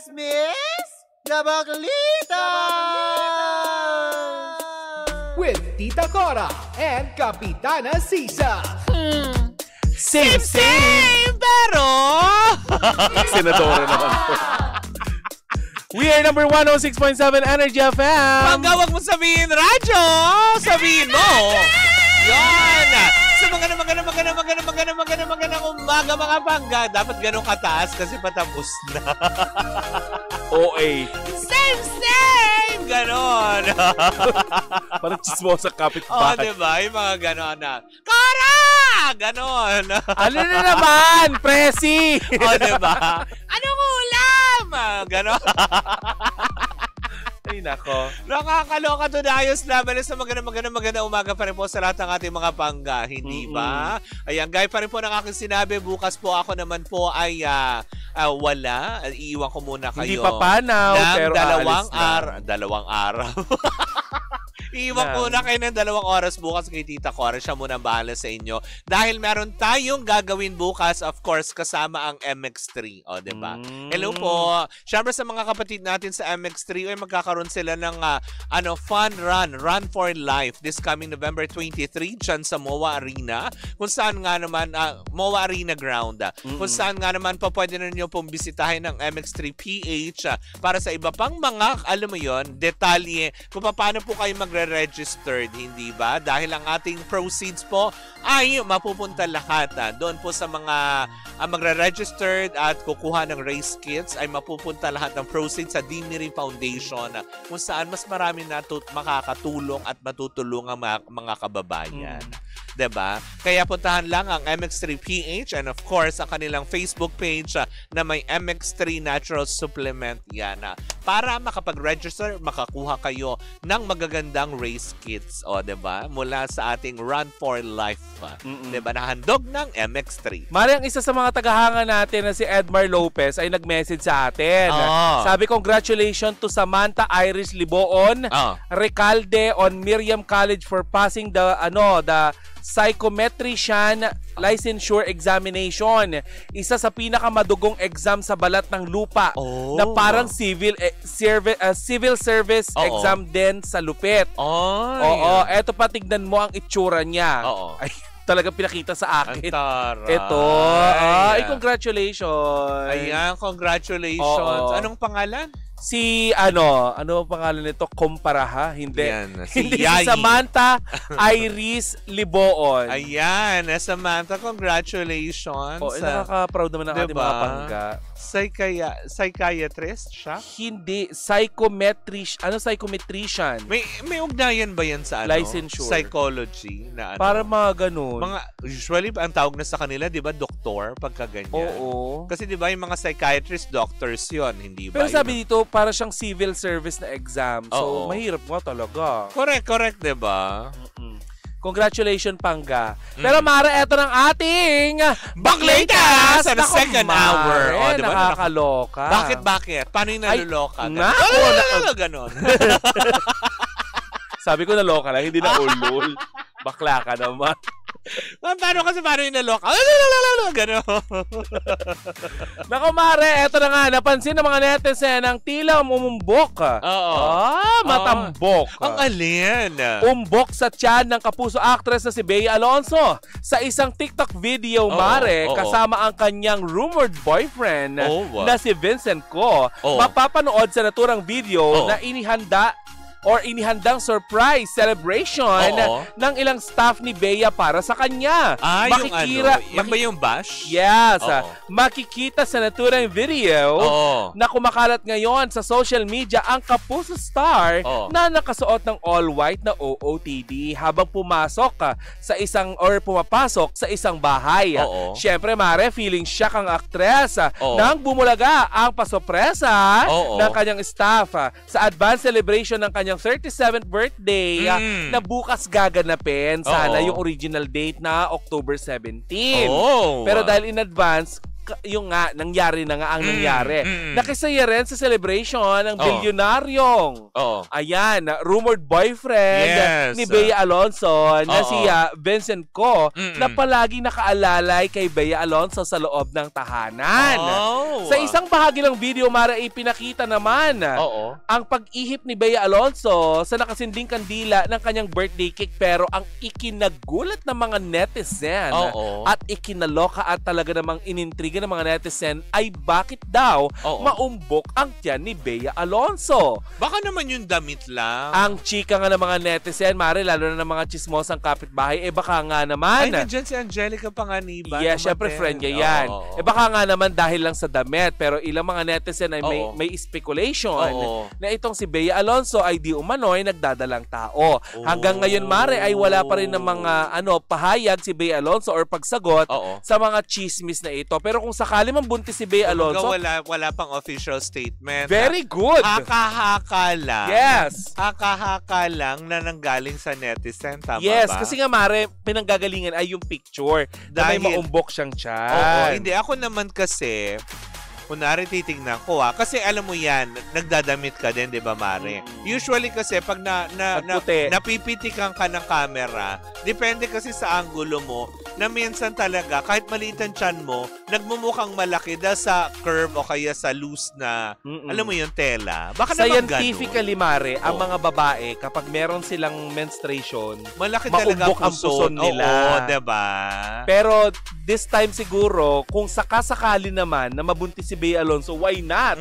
Miss Gabaglita! With Tita Cora and Kapitana Sisa. Same, pero... Senadora naman to. We are number 106.7 Energy FM. Pangga, wag mo sabihin radyo! Sabihin mo! Yan! Sa magandang umaga mga pangga. Dapat ganun kataas kasi patapos na. OA. Same! Ganon. Parang chismosa kapitbahay. Diba? Yung mga ganon na, Cora! Ganon. Ano na naman? Presi! Diba? Anong ulam? Ganon. Ay, nako. Nakakaloka to na ayos laban sa magandang umaga pa rin po sa lahat ng ating mga pangga. Hindi ba? Ayan, gaya pa rin po ng aking sinabi. Bukas po ako naman po ay wala. Iiwan ko muna kayo. Hindi pa panaw, pero dalawang araw. Iiwan ko na kayo ng 2 oras bukas kay Tita Cora. Siya muna bahala sa inyo. Dahil meron tayong gagawin bukas, of course, kasama ang MX3. O, diba? Hello po. Siyempre sa mga kapatid natin sa MX3, ay magkakaroon sila ng fun run for life this coming November 23 dyan sa MOA Arena. Kung saan nga naman, MOA Arena Ground. Kung saan nga naman pa pwede na nyo pong bisitahin ng MX3 PH para sa iba pang mga, alam mo yon, detalye kung paano po kayo magre-registered, hindi ba? Dahil ang ating proceeds po ay mapupunta lahat. Doon po sa mga magre-registered at kukuha ng race kits ay mapupunta lahat ng proceeds sa Dignity Foundation kung saan mas marami na makakatulong at matutulong ang mga kababayan. Diba? Kaya puntahan lang ang MX3PH and of course ang kanilang Facebook page na may MX3 Natural Supplement yan para makapag-register, makakuha kayo ng magagandang race kits diba? Mula sa ating Run for Life diba? Nahandog ng MX3. Mari, ang isa sa mga tagahanga natin na si Edmar Lopez ay nag-message sa atin. Sabi, congratulations to Samantha Iris Liboon, Recalde on Miriam College for passing the psychometrician licensure examination. Isa sa pinakamadugong exam sa balat ng lupa na parang civil service exam din sa lupit. Eto pa, tignan mo ang itsura niya. Ay, talagang pinakita sa akin. Ito. Congratulations. Ayan, congratulations. Anong pangalan? Si ano pangalan nito? Kumparaha? Hindi. Yan, Hindi si Samantha Iris Liboon. Ayan, Samantha, congratulations. Nakaka-proud naman ang ating mga pangga. Psychiatrist siya? Hindi, psychometrician. May ugnayan ba yan sa licensure? Psychology na Para mga ganun. Usually ang tawag na sa kanila, 'di ba, doktor pagka ganyan. Oo. Kasi 'di ba yung mga psychiatrist doctors 'yon, hindi ba? Pero sabi dito, para siyang civil service na exam. So mahirap nga talaga. Correct, 'di ba? Congratulations, Pangga. Pero Mara, eto ng ating Baklita sa second hour. Diba? Nakakaloka. Bakit? Paano yung naluloka? Ganon. Sabi ko naloka lang, hindi na ulul. Bakla ka naman. Paano yung naloka? Ganon. Naku, Mare, eto na nga. Napansin ng mga netizen ang tila umumbok. Matambok. Ang alin? Umbok sa tiyan ng kapuso actress na si Bea Alonzo sa isang TikTok video, Mare, kasama ang kanyang rumored boyfriend na si Vincent Ko. Mapapanood sa naturang video na inihandang surprise celebration ng ilang staff ni Bea para sa kanya. Yan ba yung bash? Yes. Makikita sa naturang video na kumakalat ngayon sa social media ang kapuso star na nakasuot ng all-white na OOTD habang pumapasok sa isang bahay. Siyempre, Mare, feeling shock ang aktres nang bumulaga ang pasopresa ng kanyang staff sa advance celebration ng kanyang 37th birthday na bukas gaganapin. Sana yung original date na October 17. Pero dahil in advance, nga, nangyari na nga ang nangyari. Nakisaya rin sa celebration ng bilyonaryong. Ayan, rumored boyfriend ni Bea Alonzo na si Vincent Ko na palagi nakaalalay kay Bea Alonzo sa loob ng tahanan. Sa isang bahagi ng video, Mara, ipinakita naman ang pag-ihip ni Bea Alonzo sa nakasinding kandila ng kanyang birthday cake, pero ang ikinagulat ng mga netizen at ikinaloka at talaga namang inintriga ng mga netizen ay bakit daw maumbok ang tiyan ni Bea Alonzo. Baka naman yung damit lang. Ang chika nga ng mga netizen, Mare, lalo na ng mga chismosang kapitbahay, baka nga naman. Ay, nandiyan si Angelica Panganiban. Yeah, syempre friend niya yan. Baka nga naman dahil lang sa damit, pero ilang mga netizen ay may speculation na itong si Bea Alonzo ay di umano'y nagdadalang tao. Hanggang ngayon, Mare, ay wala pa rin ng mga pahayag si Bea Alonzo or pagsagot sa mga chismis na ito. Pero kung sakali man buntis si Bea Alonzo, wala pang official statement. Very good. Haka-haka lang. Yes. Haka-haka lang na nanggaling sa netizen, tama yes, ba? kasi nga, Mare, pinanggagalingan ay yung picture na may maumbok siyang tiyan. Hindi. Ako naman kasi, kunwari titignan ko kasi alam mo yan, nagdadamit ka din, di ba, Mare? Usually kasi pag napipitikan ka ng camera, depende kasi sa angulo mo, na minsan talaga, kahit maliit ang tiyan mo, nagmumukhang malaki dahil sa curve o kaya sa loose na, alam mo yung tela. Baka naman scientifically, Mare, ang mga babae, kapag meron silang menstruation, malaki talaga ang puson nila. Oo, diba? Pero this time siguro, kung sakasakali naman na mabuntis si Bea Alonzo, why not?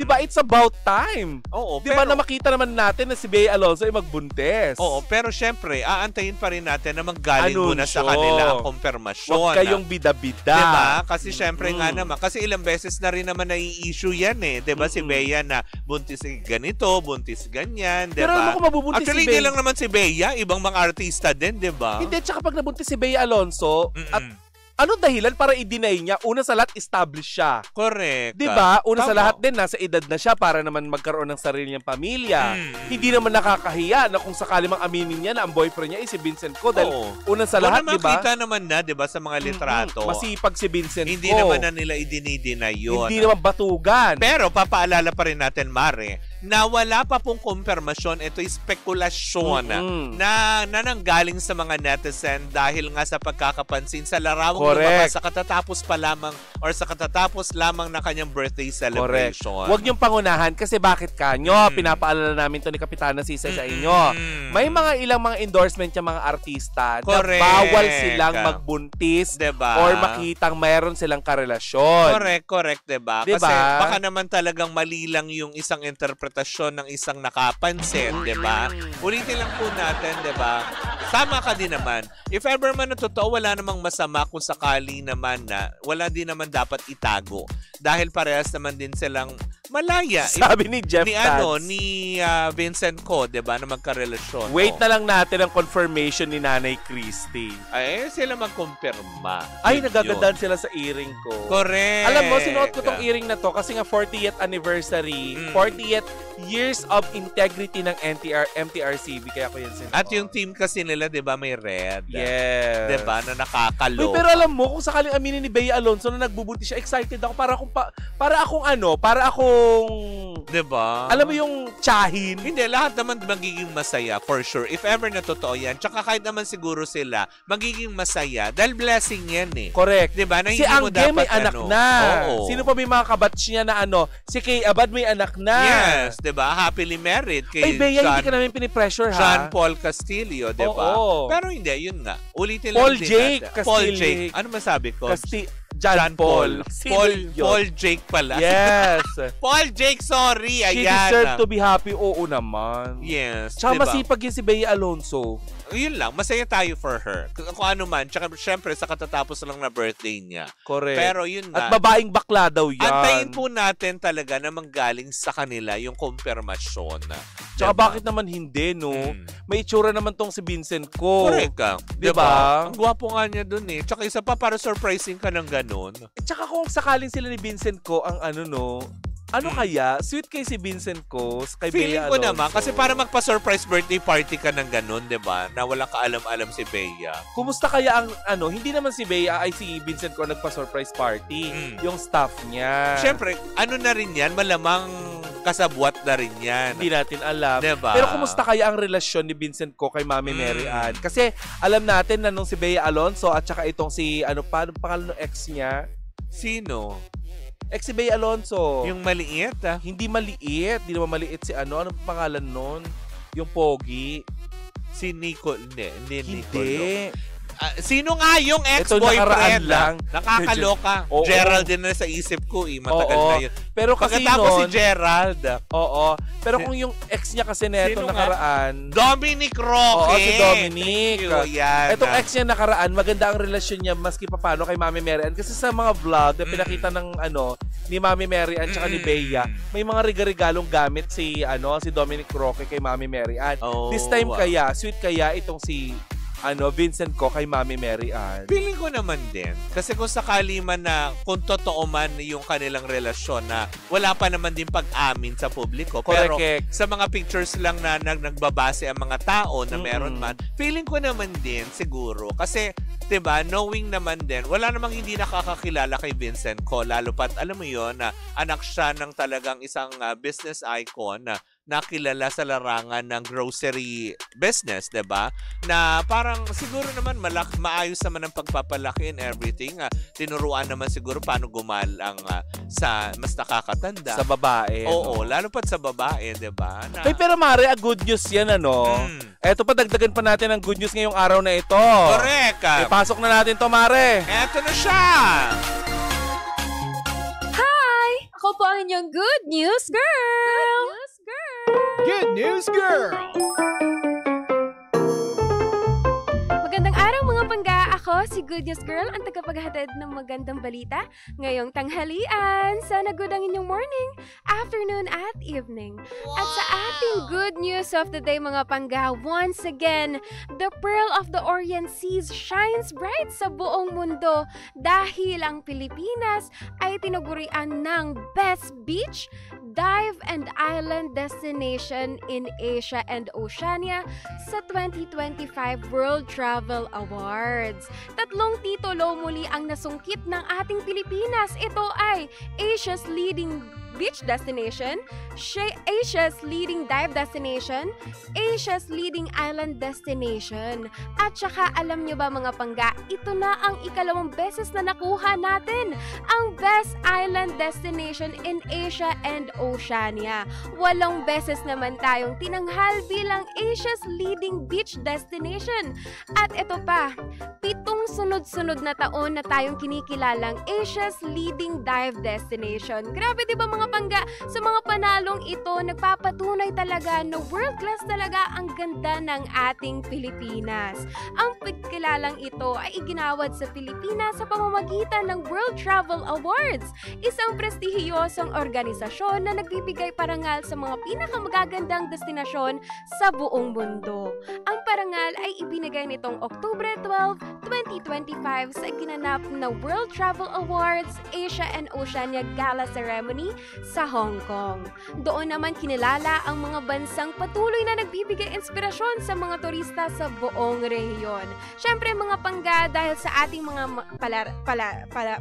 Diba, it's about time. Diba na makita naman natin na si Bea Alonzo ay magbuntis. Pero syempre, aantayin pa rin natin na manggaling muna sa kanila ang konfirmasyon. Huwag kayong bida-bida. Diba? Kasi syempre nga naman, kasi ilang beses na rin naman nai-issue yan Diba, si Bea na buntis ganito, buntis ganyan, diba? Pero alam mo kung mabubuntis actually, si Bea, hindi lang naman si Bea, ibang mga artista din, diba? Hindi, tsaka pag nabuntis si Bea Alonzo, at ano dahilan para i-deny niya? Una sa lahat, established siya. Correct. Diba? Una sa lahat din, nasa edad na siya para naman magkaroon ng sarili niyang pamilya. Hindi naman nakakahiya na kung sakali mang aminin niya na ang boyfriend niya ay si Vincent Ko. Dahil una sa lahat, diba? Makita naman na, diba, sa mga litrato. Masipag si Vincent Ko. Hindi naman na nila idinideny yun. Hindi naman batugan. Pero papaalala pa rin natin, Mare, na wala pa pong kumpirmasyon, ito'y spekulasyon na nanggaling sa mga netizen dahil nga sa pagkakapansin sa larawang lumabas sa katatapos pa lamang or sa katatapos lamang ng kanyang birthday celebration. Huwag niyong pangunahan kasi bakit kanyo? Pinapaalala namin to ni Kapitana Sisa sa inyo. May ilang mga endorsement yung mga artista na bawal silang magbuntis or makitang mayroon silang karelasyon. Correct, diba? Kasi baka naman talagang mali lang yung isang interpretasyon ng isang nakapansin, diba? Ulitin lang po natin, diba? Tama ka din naman. If ever man na totoo, wala namang masama kung sakali naman na wala din naman dapat itago. Dahil parehas naman din silang malaya. Sabi ni Jeff Tats. Ni Vincent Ko, diba, na magkarelasyon. Wait na lang natin ang confirmation ni Nanay Christy. Ay, sila magkumpirma. Ay, nagagandaan sila sa earring ko. Correct. Alam mo, sinuot ko tong earring na to kasi nga 40th anniversary, 40th years of integrity ng MTRCB. Kaya ko yan sinuot. At yung team kasi nila, diba, may red. Yes. Diba, na nakakalo. Pero alam mo, kung sakaling aminin ni Bea Alonzo na nagbubuntis siya, excited ako. Para akong diba? Alam mo yung tsahin? Hindi, lahat naman magiging masaya, for sure. If ever na totoo yan. Tsaka kahit naman siguro sila, magiging masaya. Dahil blessing yan Correct. Diba? Na si Angge may anak na. Sino pa may mga kabatch niya na Si Kay Abad may anak na. Yes, diba? Happily married. Kay Bea, hindi ka namin pinipressure, ha? John Paul Castillo, diba? Pero hindi, yun nga. Ulitin lang Paul Jake Castillo. Paul Jake. Ano masabi ko? John Paul. Paul Jake pala. Yes. Paul Jake, sorry. Ayan. She deserve to be happy. Oo naman. Yes. Tsaka masipag yun si Bea Alonzo. Yun lang. Masaya tayo for her. Kung ano man. Tsaka syempre sa katatapos lang na birthday niya. Correct. Pero yun nga. At babaeng bakla daw yan. Antayin po natin talaga na manggaling sa kanila yung kumpirmasyon. Tsaka bakit naman hindi, no? May itsura naman tong si Vincent Ko. Correct ka. Diba? Ang gwapo nga niya dun Tsaka isa pa para surprising ka ng ganun. Tsaka kung sakaling sila ni Vincent Ko ang Ano kaya? Sweet kay si Vincent ko, kay Feeling Bea ko Alonzo. naman, kasi para magpa-surprise birthday party ka ng ganun, di ba? Na walang kaalam-alam si Bea. Kumusta kaya ang hindi naman si Bea ay si Vincent ko nagpa-surprise party. Yung staff niya. Siyempre, ano na rin yan, malamang kasabwat na rin yan. Hindi natin alam. Diba? Pero kumusta kaya ang relasyon ni Vincent ko kay Mami Mary Ann? Kasi alam natin na nung si Bea Alonzo at saka itong si, paano pangalan ng ex niya? Sino? Ex si Bea Alonzo. Yung maliit, Hindi maliit. Hindi naman maliit si anong pangalan nun? Yung Pogi. Si Nico. Hindi. Hindi. Sino nga yung ex-boyfriend? Lang. Nakakaloka. Oo. Gerald din na sa isip ko. Matagal na yun. Pero kasi pagkatapos nun, si Gerald. Oo. Pero kung yung ex niya kasi neto nakaraan. Dominic Roque. Oo, si Dominic. Yan. Itong ex niya nakaraan, maganda ang relasyon niya maski paano kay Mami Mary Ann. Kasi sa mga vlog na pinakita ng ni Mami Mary Ann tsaka ni Bea, may mga regalo-regalong gamit si Dominic Roque kay Mami Mary Ann. This time kaya, sweet kaya itong si Vincent ko kay Mami Mary Ann. Feeling ko naman din. Kasi kung sakali man na, kung totoo man yung kanilang relasyon na wala pa naman din pag-amin sa publiko. Pero sa mga pictures lang na nagbabase ang mga tao na meron man, feeling ko naman din siguro. Kasi, 'di ba, knowing naman din, wala namang hindi nakakakilala kay Vincent ko. Lalo pat, alam mo yon na anak siya ng talagang isang business icon na nakilala sa larangan ng grocery business, 'di ba? Na parang siguro naman maayos naman ang pagpapalaki and everything. Tinuruan naman siguro paano gumalang sa mas nakakatanda. Sa babae. Oo, lalo pat sa babae, 'di ba? Pero Mare, good news 'yan Eto pa, dagdagan pa natin ang good news ngayong araw na ito. Correct. Pasok na natin to, Mare. Eto na siya. Ako po ang inyong Good News Girl! Good News Girl! Magandang araw mga pangga! Ako si Good News Girl, ang tagapaghatid ng magandang balita ngayong tanghalian. Sana good ang inyong morning, afternoon at evening. At sa ating good news of the day mga pangga, once again, the Pearl of the Orient Seas shines bright sa buong mundo dahil ang Pilipinas ay tinagurian ng Best Beach, Dive and Island Destination in Asia and Oceania sa 2025 World Travel Awards. 3 titulo muli ang nasungkit ng ating Pilipinas. Ito ay Asia's leading beach destination, Asia's leading dive destination, Asia's leading island destination. At saka alam nyo ba mga pangga, ito na ang ikalawang beses na nakuha natin ang Best Island Destination in Asia and Oceania. 8 beses naman tayong tinanghal bilang Asia's leading beach destination. At ito pa, 7 sunod-sunod na taon na tayong kinikilalang Asia's leading dive destination. Grabe diba mga pangga, sa mga panalong ito, nagpapatunay talaga na world class talaga ang ganda ng ating Pilipinas. Ang pagkilalang ito ay iginawad sa Pilipinas sa pamamagitan ng World Travel Awards, isang prestihiyosong organisasyon na nagbibigay parangal sa mga pinakamagagandang destinasyon sa buong mundo. Ang parangal ay ibinigay nitong Oktubre 12, 2025 sa ginanap na World Travel Awards Asia and Oceania Gala Ceremony sa Hong Kong. Doon naman kinilala ang mga bansang patuloy na nagbibigay inspirasyon sa mga turista sa buong rehiyon. Syempre mga pangga, dahil sa ating mga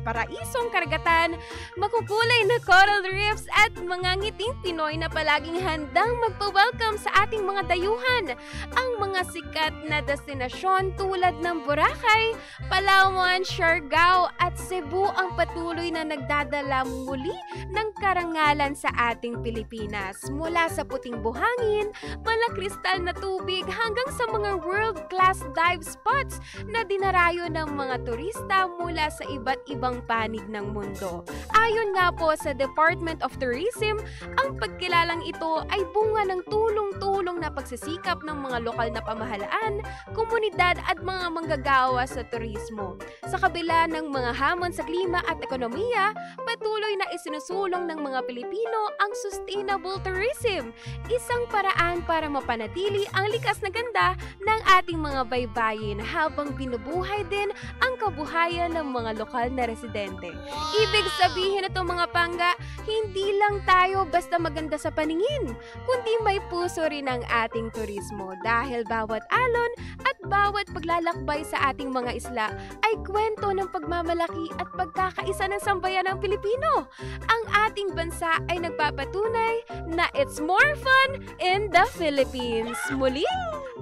paraisong karagatan, makukulay na coral reefs at mga ngiting Pinoy na palaging handang magpa-welcome sa ating mga dayuhan. Ang mga sikat na destinasyon tulad ng Boracay, Palawan, Siargao at Cebu ang patuloy na nagdadala muli ng karangalan sa ating Pilipinas. Mula sa puting buhangin, malakristal na tubig hanggang sa mga world-class dive spots na dinarayo ng mga turista mula sa iba't ibang panig ng mundo. Ayon nga po sa Department of Tourism, ang pagkilalang ito ay bunga ng tulong-tulong na pagsisikap ng mga lokal na pamahalaan pamahalaan, komunidad at mga manggagawa sa turismo. Sa kabila ng mga hamon sa klima at ekonomiya, patuloy na isinusulong ng mga Pilipino ang sustainable tourism, isang paraan para mapanatili ang likas na ganda ng ating mga baybayin habang binubuhay din ang kabuhayan ng mga lokal na residente. Ibig sabihin ito mga pangga, hindi lang tayo basta maganda sa paningin, kundi may puso rin ang ating turismo dahil bawat alon at bawat paglalakbay sa ating mga isla ay kwento ng pagmamalaki at pagkakaisa ng sambayan ng Pilipino. Ang ating bansa ay nagpapatunay na it's more fun in the Philippines. Muli,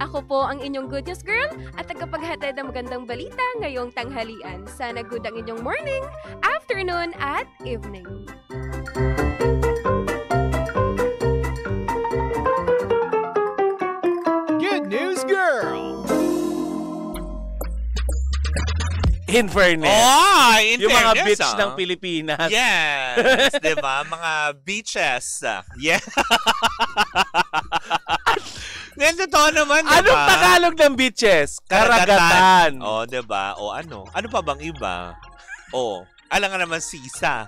ako po ang inyong Good News Girl at tagapaghatid ng magandang balita ngayong tanghalian. Sana good ang inyong morning, afternoon at evening. Good News Girl! In fairness. In yung mga fairness, beach ng Pilipinas. Yes, diba? Mga beaches. Yeah. Then, totoo naman, diba? Anong Tagalog ng beaches? Karagatan. Diba? Ano? Ano pa bang iba? Alam nga naman sisa.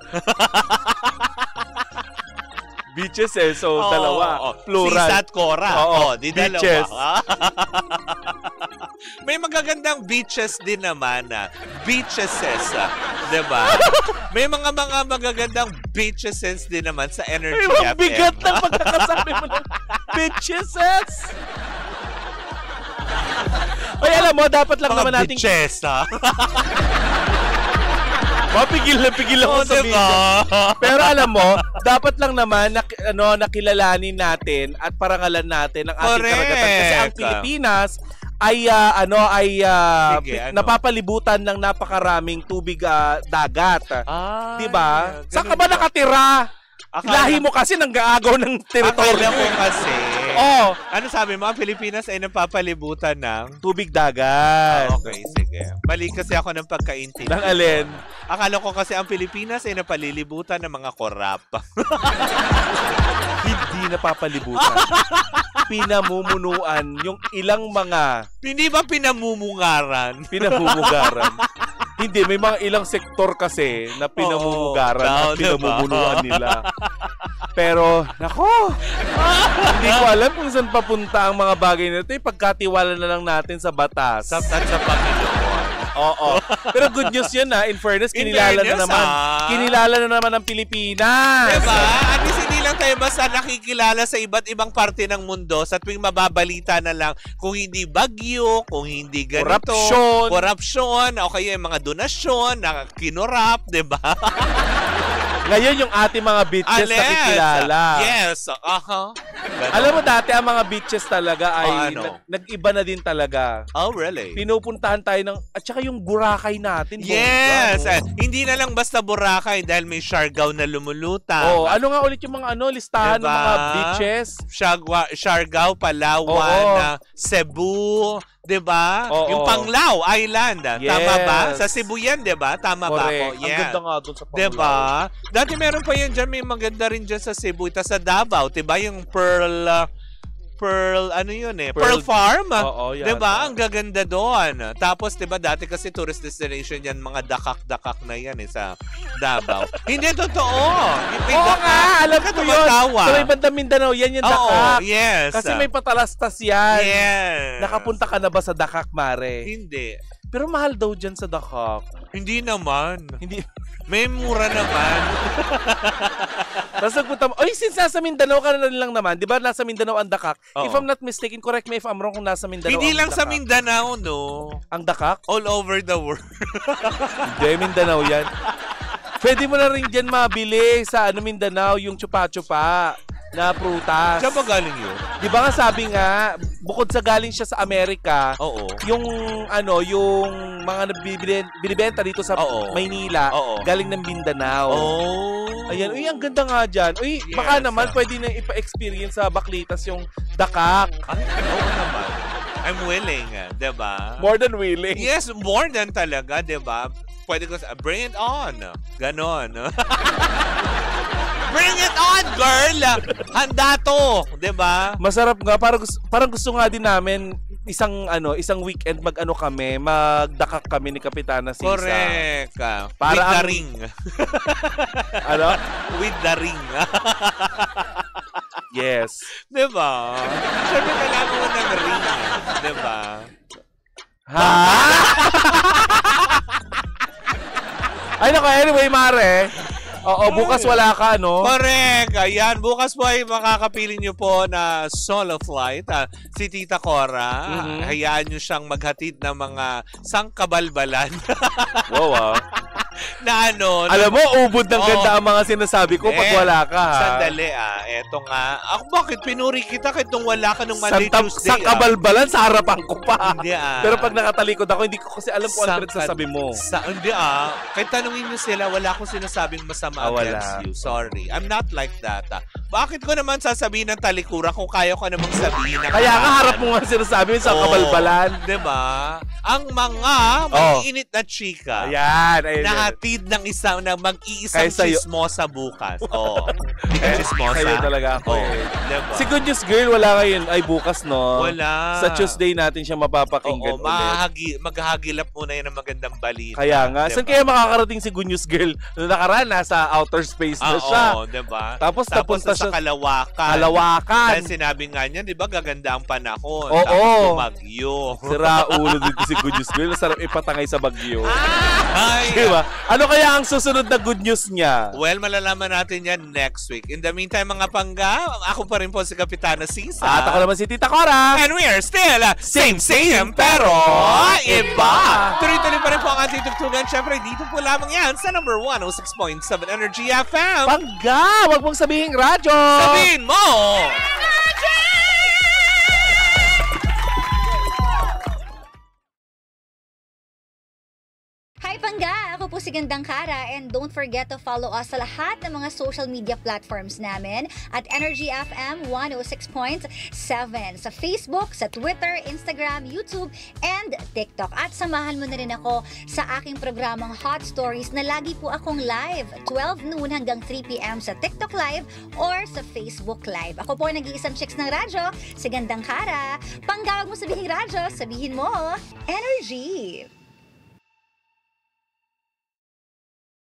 Beaches so dalawa. Plural. Sisa at Cora. Di beaches. Dalawa. May magagandang beaches din naman. Beacheses. Diba? May mga magagandang beacheses din naman sa Energy FM. Bigat na pagkakasabi mo ng beacheses. Oy, alam mo, dapat lang naman natin... Beaches, Mapigil ako sa video. Pero alam mo, dapat lang naman nakilalanin natin at parangalan natin ang ating karagatan. Kasi ang Pilipinas ay napapalibutan ng napakaraming tubig dagat. Diba? Saan ka ba nakatira? Lahi mo kasi nang-gaagaw ng teritoryo. Akala ko kasi. Ano sabi mo? Ang Pilipinas ay napapalibutan ng tubig dagat. Okay, sige. Mali kasi ako ng pagkaintindi. Ng alin? Akala ko kasi ang Pilipinas ay napalilibutan ng mga korap. Hindi napapalibutan. Pinamumunuan yung ilang mga... Hindi ba pinamumugaran? Pinamumugaran. Hindi, may mga ilang sektor kasi na pinamumugaran at pinamumunuan nila. Pero, nako, hindi ko alam kung saan papunta ang mga bagay na ito. Pagkatiwala na lang natin sa batas. At sa Panginoon. Pero good news yun in fairness, kinilala na naman ang Pilipinas. Diba? At least hindi lang tayo basta nakikilala sa iba't ibang parte ng mundo sa tuwing mababalita na lang kung hindi bagyo, kung hindi ganito. Korupsyon, o kaya yung mga donasyon na kinurap, diba? Ngayon yung ating mga beaches nakikilala. Yes. Alam mo dati ang mga beaches talaga ay nag-iba na din talaga. Oh, really? Pinupuntahan tayo ng at saka yung Boracay natin. Yes. Hindi na lang basta Boracay dahil may Siargao na lumulutang. Ano nga ulit yung mga listahan ng mga beaches? Siargao, Palawan, Cebu, diba? Yung Panglao Island. Yes. Tama ba? Sa Cebu yan, diba? Tama ba ako? Yeah. Ang ganda nga doon sa Panglao. Diba? Dati meron pa yan dyan. May maganda rin dyan sa Cebu. Ito sa Davao. Diba? Yung Pearl, ano yun Pearl Farm. Yan. Diba? Ang gaganda doon. Tapos, diba, dati kasi tourist destination yan, mga dakak-dakak na yan sa Davao. Hindi totoo. Alam ko yun. Sa may bandang Mindanao, yan yung dakak. Yes. Kasi may patalastas yan. Yes. Nakapunta ka na ba sa dakak, Mare? Hindi. Pero mahal daw dyan sa dakak. Hindi naman. Hindi. May mura naman. Tapos nagpunta mo, since nasa Mindanao ka na lang naman, di ba nasa Mindanao ang dakak? If I'm not mistaken, correct me if I'm wrong kung nasa Mindanao Hindi lang dakak. Sa Mindanao, no? Ang dakak? All over the world. Hindi, Mindanao yan. Pwede mo na rin dyan mabili sa Mindanao yung chupa-chupa na prutas. Saan ba galing yun? Di ba nga sabi nga, bukod sa galing siya sa Amerika, yung mga binibenta dito sa Maynila, galing ng Mindanao. Ayan, ang ganda nga dyan. Baka naman pwede na ipa-experience sa Baklitas yung dakak. Naman. I'm willing, diba? More than willing. Yes, more than talaga, diba? Pwede ko bring it on. Ganon. Bring it on, girl! Handa to, diba? Masarap nga. Parang gusto nga din namin isang weekend kami, magdakak kami ni Kapitana Sisa. Correct. Para with the ring. Ano? With the ring. Yes. Diba? Siyempre kailangan mo ng ring. Diba? Ha? Ay, naku, anyway, Mare. Oo, bukas wala ka, no? Correct. Ayan, bukas po ay makakapili nyo po na solo flight. Si Tita Cora. Hayaan nyo siyang maghatid ng mga sangkabalbalan. Wow, na ano. Alam mo, ubod ng ganda ang mga sinasabi ko pag wala ka, ha? Sandali, eto nga. Bakit pinuri kita kahit nung wala ka nung Monday, Tuesday? Sangkabalbalan sa harapan ko pa. Hindi, Pero pag nakatalikod ako, hindi ko kasi alam kung ano sasabi mo. Hindi, kahit tanungin nyo sila, wala akong sinasabing masama against you. Sorry. I'm not like that. Bakit ko naman sasabihin ng talikuran kung kaya ko namang sabihin? Kaya nga harap mo nga sinasabi sa kabalbalan. Diba? Ang mga mag-iinit na chika. Ayan. Nahatid ng mag-iisang chismosa bukas. Chismosa. Kayo talaga ako. Diba? Si Good News Girl, wala ngayon. Ay, bukas, no? Wala. Sa Tuesday natin siya mapapakinggan ulit. Maghahagilap muna yan ng magandang balita. Kaya nga. Diba? Saan kaya makakarating si Good News Girl? Noong nakaraan, nasa outer space na siya. Diba? Tapos napunta sa Kalawakan. Kalawakan. Dahil sinabi nga niya, di ba, gaganda ang panahon. Oo. Tapos bumagyo. Sira ulo dito si Good News Girl. Sarap ipatangay sa bagyo. Ay, diba? Ano kaya ang susunod na good news niya? Well, malalaman natin yan next week. In the meantime, mga pangga, ako pa rin po si Kapitana Sisa. At ako naman si Tita Cora. And we are still same pero iba. Tuloy-tuloy pa rin po ang ating tugtugan. Siyempre, dito po lamang yan sa number 106.7 Energy FM. Pangga! Wag mong sabihin radyo! Sabihin mo! Hi Pangga! Ako po si Gandang Kara and don't forget to follow us sa lahat ng mga social media platforms namin at Energy FM 106.7 sa Facebook, sa Twitter, Instagram, YouTube, and TikTok. At samahan mo na rin ako sa aking programang Hot Stories na lagi po akong live 12 noon hanggang 3 p.m. sa TikTok Live or sa Facebook Live. Ako po ay nag-iisang chicks ng radyo, si Gandang Kara. Pangga, wag mo sabihin radyo, sabihin mo Energy!